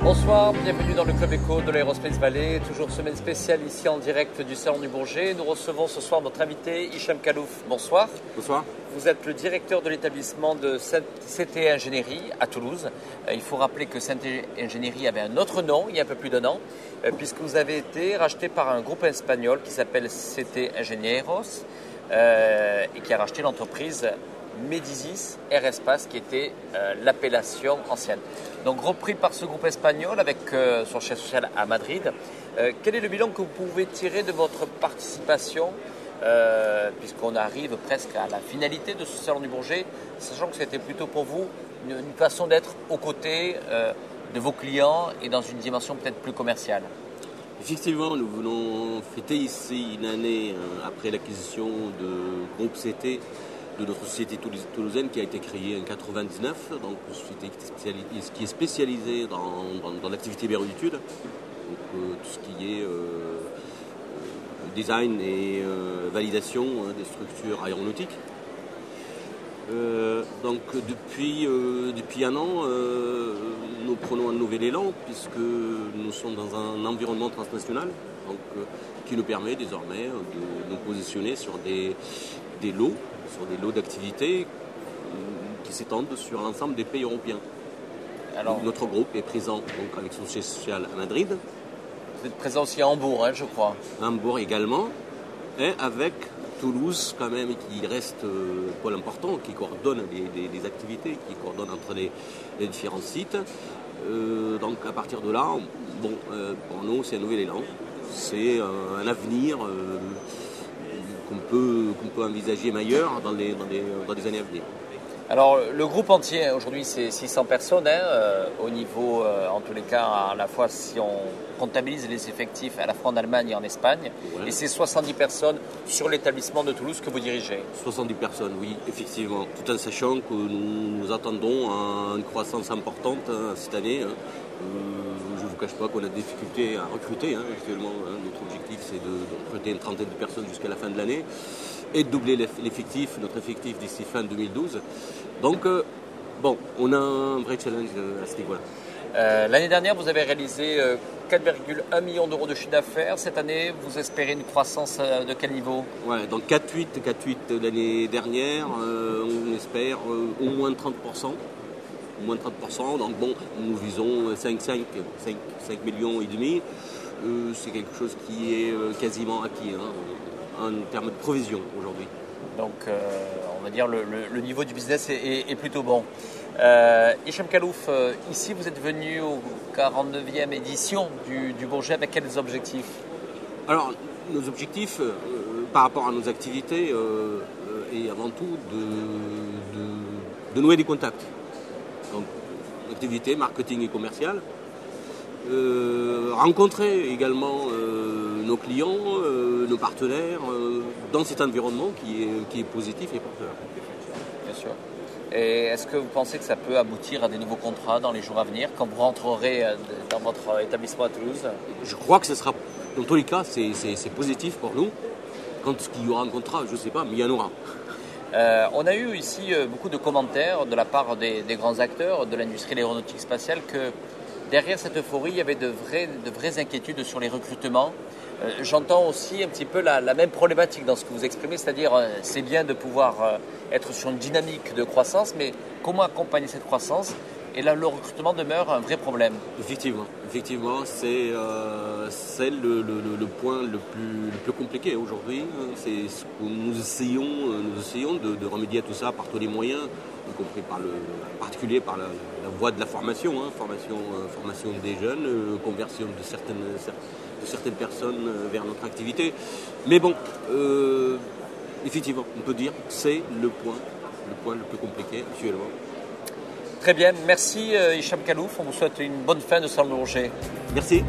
Bonsoir, bienvenue dans le Club Éco de l'Aerospace Valley. Toujours semaine spéciale ici en direct du Salon du Bourget. Nous recevons ce soir notre invité Hicham Khallouf. Bonsoir. Bonsoir. Vous êtes le directeur de l'établissement de CT Ingénierie à Toulouse. Il faut rappeler que CT Ingénierie avait un autre nom il y a un peu plus d'un an, puisque vous avez été racheté par un groupe espagnol qui s'appelle CT Ingenieros et qui a racheté l'entreprise Medisis Aerespace, qui était l'appellation ancienne. Donc repris par ce groupe espagnol avec son siège social à Madrid. Quel est le bilan que vous pouvez tirer de votre participation, puisqu'on arrive presque à la finalité de ce Salon du Bourget, sachant que c'était plutôt pour vous une façon d'être aux côtés de vos clients et dans une dimension peut-être plus commerciale? Effectivement, nous venons fêter ici une année après l'acquisition de groupe CT de notre société toulousaine qui a été créée en 1999, donc une société qui est spécialisée dans l'activité aéronautique, donc tout ce qui est design et validation des structures aéronautiques. Donc depuis un an, nous prenons un nouvel élan puisque nous sommes dans un environnement transnational, donc, qui nous permet désormais de nous positionner sur des lots d'activités qui s'étendent sur l'ensemble des pays européens. Alors, notre groupe est présent donc, avec son siège social à Madrid. Vous êtes présent aussi à Hambourg, je crois. Hambourg également, et avec Toulouse quand même, qui reste un pôle important, qui coordonne des activités, qui coordonne entre les différents sites. Donc à partir de là, pour nous c'est un nouvel élan, c'est un avenir qu'on peut envisager meilleur dans les années à venir. Alors le groupe entier aujourd'hui c'est 600 personnes au niveau, en tous les cas à la fois si on comptabilise les effectifs à la fois en Allemagne et en Espagne, ouais. Et c'est 70 personnes sur l'établissement de Toulouse que vous dirigez. 70 personnes, oui, effectivement, tout en sachant que nous attendons une croissance importante cette année. Je ne vous cache pas qu'on a des difficultés à recruter actuellement. Notre objectif c'est de recruter une trentaine de personnes jusqu'à la fin de l'année et de doubler notre effectif d'ici fin 2012. Donc, on a un vrai challenge à ce niveau-là. L'année dernière, vous avez réalisé 4,1 millions d'euros de chiffre d'affaires. Cette année, vous espérez une croissance de quel niveau? Ouais, donc 4,8 l'année dernière, on espère au moins 30%. Au moins 30%, donc nous visons 5 millions et demi. C'est quelque chose qui est quasiment acquis en termes de provision aujourd'hui. Donc on va dire le niveau du business est plutôt bon. Hicham Khallouf, ici vous êtes venu aux 49e édition du Bourget avec quels objectifs? Alors nos objectifs par rapport à nos activités est avant tout de nouer des contacts. Donc activité, marketing et commercial. Rencontrer également nos clients, nos partenaires dans cet environnement qui est positif et porteur. Bien sûr. Et est-ce que vous pensez que ça peut aboutir à des nouveaux contrats dans les jours à venir quand vous rentrerez dans votre établissement à Toulouse? Je crois que ce sera, dans tous les cas, c'est positif pour nous. Quand il y aura un contrat, je ne sais pas, mais il y en aura. On a eu ici beaucoup de commentaires de la part des grands acteurs de l'industrie de l'aéronautique spatiale que derrière cette euphorie, il y avait de vraies inquiétudes sur les recrutements. J'entends aussi un petit peu la même problématique dans ce que vous exprimez, c'est-à-dire c'est bien de pouvoir être sur une dynamique de croissance, mais comment accompagner cette croissance? Et là, le recrutement demeure un vrai problème. Effectivement, c'est le point le plus compliqué aujourd'hui. C'est ce que nous essayons de remédier à tout ça par tous les moyens, y compris en particulier par la voie de la formation, formation des jeunes, conversion de certaines personnes vers notre activité. Mais effectivement, on peut dire que c'est le point le plus compliqué actuellement. Très bien, merci Hicham Khallouf, on vous souhaite une bonne fin de Salon du Bourget. Merci.